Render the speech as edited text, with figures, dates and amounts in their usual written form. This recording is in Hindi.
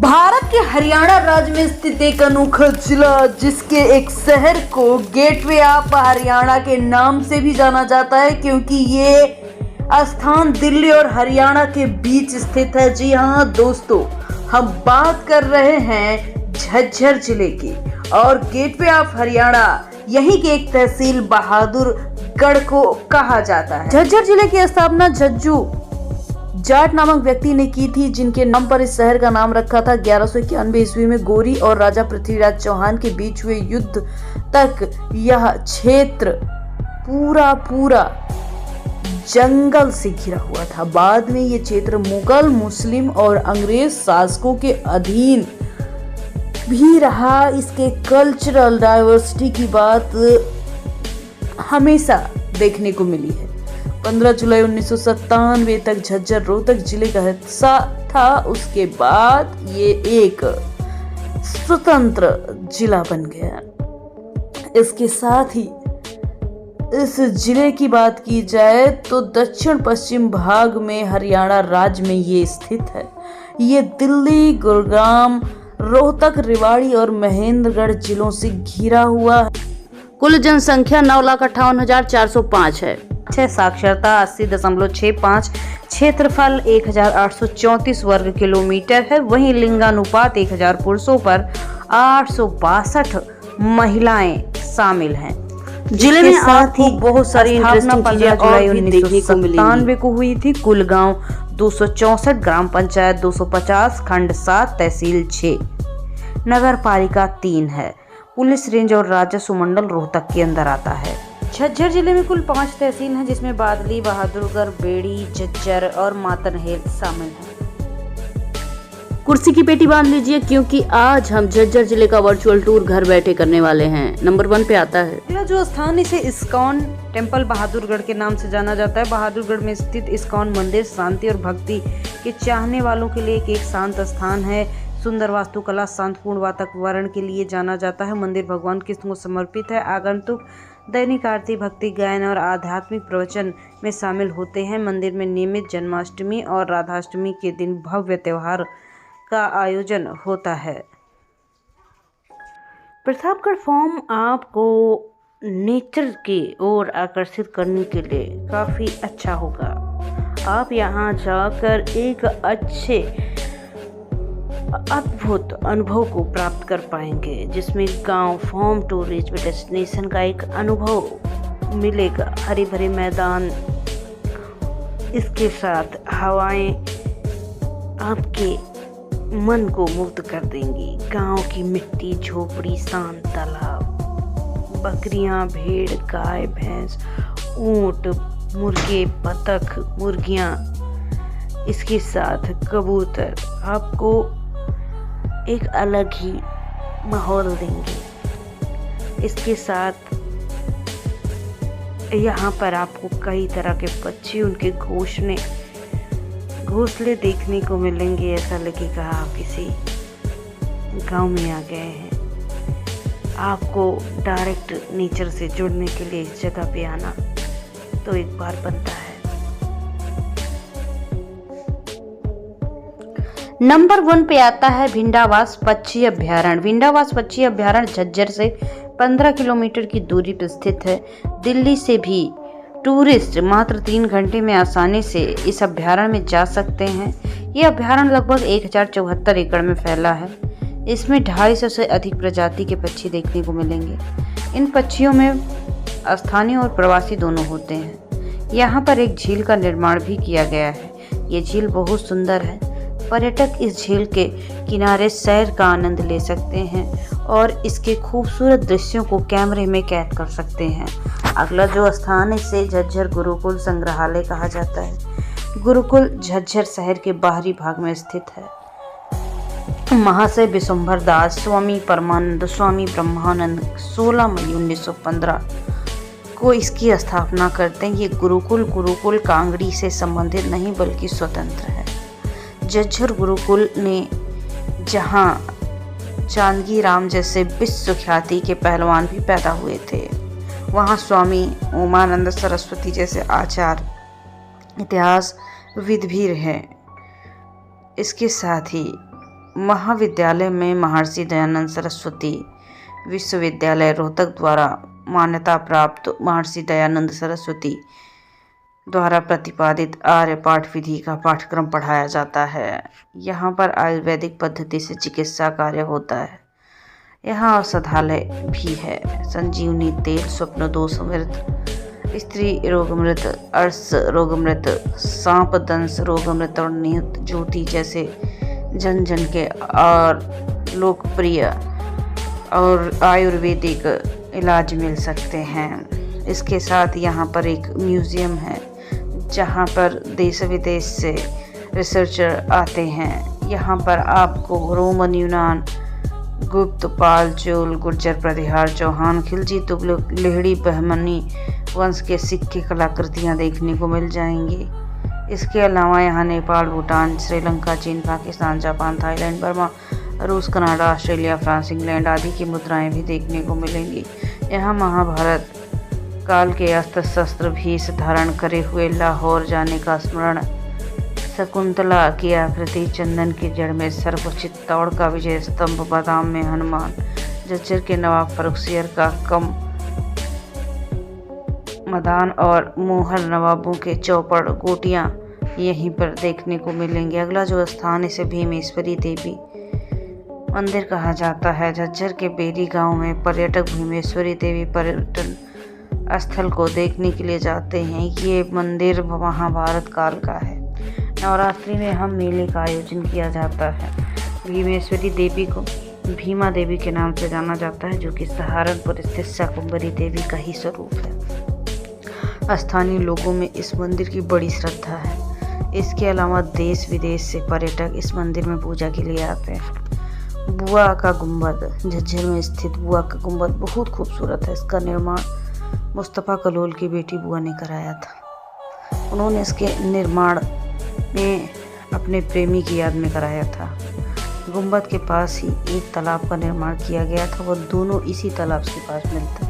भारत के हरियाणा राज्य में स्थित एक अनोखा जिला जिसके एक शहर को गेटवे ऑफ हरियाणा के नाम से भी जाना जाता है, क्योंकि ये स्थान दिल्ली और हरियाणा के बीच स्थित है। जी हाँ दोस्तों, हम बात कर रहे हैं झज्जर जिले की और गेटवे ऑफ हरियाणा यही की एक तहसील बहादुरगढ़ को कहा जाता है। झज्जर जिले की स्थापना झज्जू जाट नामक व्यक्ति ने की थी, जिनके नाम पर इस शहर का नाम रखा था। 1191 ईस्वी में गोरी और राजा पृथ्वीराज चौहान के बीच हुए युद्ध तक यह क्षेत्र पूरा जंगल से घिरा हुआ था। बाद में ये क्षेत्र मुगल, मुस्लिम और अंग्रेज शासकों के अधीन भी रहा। इसके कल्चरल डाइवर्सिटी की बात हमेशा देखने को मिली है। 15 जुलाई 1997 तक झज्जर रोहतक जिले का हिस्सा था। उसके बाद ये एक स्वतंत्र जिला बन गया। इसके साथ ही इस जिले की बात की जाए तो दक्षिण पश्चिम भाग में हरियाणा राज्य में ये स्थित है। ये दिल्ली, गुरुग्राम, रोहतक, रेवाड़ी और महेंद्रगढ़ जिलों से घिरा हुआ है। कुल जनसंख्या 9,58,405 है। साक्षरता 80.65, क्षेत्रफल 1,834 वर्ग किलोमीटर है। वहीं लिंगानुपात 1,000 पुरुषों पर 862 महिलाएं शामिल हैं। जिले में साथ ही बहुत सारी इंटरेस्टिंग चीजें 15 जुलाई 1997 को हुई थी। कुल गांव 264, ग्राम पंचायत 250, खंड 7, तहसील 6, नगर पालिका 3 है। पुलिस रेंज और राजस्व मंडल रोहतक के अंदर आता है। झज्जर जिले में कुल 5 तहसील हैं, जिसमें बादली, बहादुरगढ़, बेड़ी, झज्जर और मातनहेल शामिल हैं। कुर्सी की पेटी बांध लीजिए, क्योंकि आज हम झज्जर जिले का वर्चुअल टूर घर बैठे करने वाले हैं। नंबर 1 पे आता है अगला जो स्थान, इसे इस्कॉन टेम्पल बहादुरगढ़ के नाम से जाना जाता है। बहादुरगढ़ में स्थित इस्कॉन मंदिर शांति और भक्ति के चाहने वालों के लिए एक शांत स्थान है। सुंदर वास्तुकला, शांतिपूर्ण वातावरण के लिए जाना जाता है। मंदिर भगवान कृष्ण को समर्पित है। आगंतुक दैनिक आरती, भक्ति गायन और आध्यात्मिक प्रवचन में शामिल होते हैं। मंदिर में नियमित जन्माष्टमी और राधाष्टमी के दिन भव्य त्योहार का आयोजन होता है। प्रतापगढ़ फॉर्म आपको नेचर की ओर आकर्षित करने के लिए काफ़ी अच्छा होगा। आप यहाँ जाकर एक अच्छे अद्भुत अनुभव को प्राप्त कर पाएंगे, जिसमें गांव, फार्म, टूरिज्म डेस्टिनेशन का एक अनुभव मिलेगा। हरे भरे मैदान, इसके साथ हवाएं आपके मन को मुग्ध कर देंगी। गांव की मिट्टी, झोपड़ी, शांत तालाब, बकरियां, भेड़, गाय, भैंस, ऊंट, मुर्गे, बतख, मुर्गियां, इसके साथ कबूतर आपको एक अलग ही माहौल देंगे। इसके साथ यहाँ पर आपको कई तरह के पक्षी, उनके घोंसले देखने को मिलेंगे। ऐसा लगेगा आप किसी गांव में आ गए हैं। आपको डायरेक्ट नेचर से जुड़ने के लिए इस जगह पे आना तो एक बार बनता है। नंबर 1 पे आता है भिंडावास पक्षी अभ्यारण्य। भिंडावास पक्षी अभ्यारण्य झज्जर से 15 किलोमीटर की दूरी पर स्थित है। दिल्ली से भी टूरिस्ट मात्र 3 घंटे में आसानी से इस अभ्यारण्य में जा सकते हैं। ये अभ्यारण्य लगभग 1074 एकड़ में फैला है। इसमें 250 से अधिक प्रजाति के पक्षी देखने को मिलेंगे। इन पक्षियों में स्थानीय और प्रवासी दोनों होते हैं। यहाँ पर एक झील का निर्माण भी किया गया है। ये झील बहुत सुंदर है। पर्यटक इस झील के किनारे सैर का आनंद ले सकते हैं और इसके खूबसूरत दृश्यों को कैमरे में कैद कर सकते हैं। अगला जो स्थान है, इसे झज्जर गुरुकुल संग्रहालय कहा जाता है। गुरुकुल झज्जर शहर के बाहरी भाग में स्थित है। महाशय विशंभर दास, स्वामी परमानंद, स्वामी ब्रह्मानंद 16 मई 1915 को इसकी स्थापना करते हैं। ये गुरुकुल कांगड़ी से संबंधित नहीं बल्कि स्वतंत्र है। झज्जर गुरुकुल ने जहां चांदगी राम जैसे विश्व ख्याति के पहलवान भी पैदा हुए थे, वहां स्वामी उमानंद सरस्वती जैसे आचार्य, इतिहासविद भी रहे। इसके साथ ही महाविद्यालय में महर्षि दयानंद सरस्वती विश्वविद्यालय रोहतक द्वारा मान्यता प्राप्त महर्षि दयानंद सरस्वती द्वारा प्रतिपादित आर्य पाठ विधि का पाठ्यक्रम पढ़ाया जाता है। यहाँ पर आयुर्वेदिक पद्धति से चिकित्सा कार्य होता है। यहाँ औषधालय भी है। संजीवनी तेल, स्वप्न दोष अमृत, स्त्री रोगामृत, अर्श रोगामृत, सांप दंश रोगामृत और नियत ज्योति जैसे जन जन के और लोकप्रिय और आयुर्वेदिक इलाज मिल सकते हैं। इसके साथ यहाँ पर एक म्यूज़ियम है जहाँ पर देश विदेश से रिसर्चर आते हैं। यहाँ पर आपको रोमन, यूनान, गुप्त, पाल, चोल, गुर्जर, प्रतिहार, चौहान, खिलजी, तुगलक, लेहड़ी, बहमनी वंश के सिक्के कलाकृतियाँ देखने को मिल जाएंगी। इसके अलावा यहाँ नेपाल, भूटान, श्रीलंका, चीन, पाकिस्तान, जापान, थाईलैंड, बर्मा, रूस, कनाडा, ऑस्ट्रेलिया, फ्रांस, इंग्लैंड आदि की मुद्राएं भी देखने को मिलेंगी। यहाँ महाभारत काल के अस्त्र शस्त्र भेष धारण करे हुए लाहौर जाने का स्मरण, शकुंतला की आकृति, चंदन की जड़ में सर्प, चित्तौड़ का विजय स्तंभ, बादाम में हनुमान, झज्जर के नवाब फर्रुखसियर का कम मदान और मोहर नवाबों के चौपड़, गोटियां यहीं पर देखने को मिलेंगे। अगला जो स्थान इसे भीमेश्वरी देवी मंदिर कहा जाता है। झज्जर के बेरी गांव में पर्यटक भीमेश्वरी देवी पर्यटन स्थल को देखने के लिए जाते हैं। ये मंदिर महाभारत काल का है। नवरात्रि में हम मेले का आयोजन किया जाता है। भीमेश्वरी देवी को भीमा देवी के नाम से जाना जाता है, जो कि सहारनपुर स्थित शाकुंभरी देवी का ही स्वरूप है। स्थानीय लोगों में इस मंदिर की बड़ी श्रद्धा है। इसके अलावा देश विदेश से पर्यटक इस मंदिर में पूजा के लिए आते हैं। बुआ का गुंबद, झज्जर में स्थित बुआ का गुंबद बहुत खूबसूरत है। इसका निर्माण मुस्तफ़ा कलोल की बेटी बुआ ने कराया था। उन्होंने इसके निर्माण में अपने प्रेमी की याद में कराया था। गुंबद के पास ही एक तालाब का निर्माण किया गया था। वह दोनों इसी तालाब के पास मिलता है।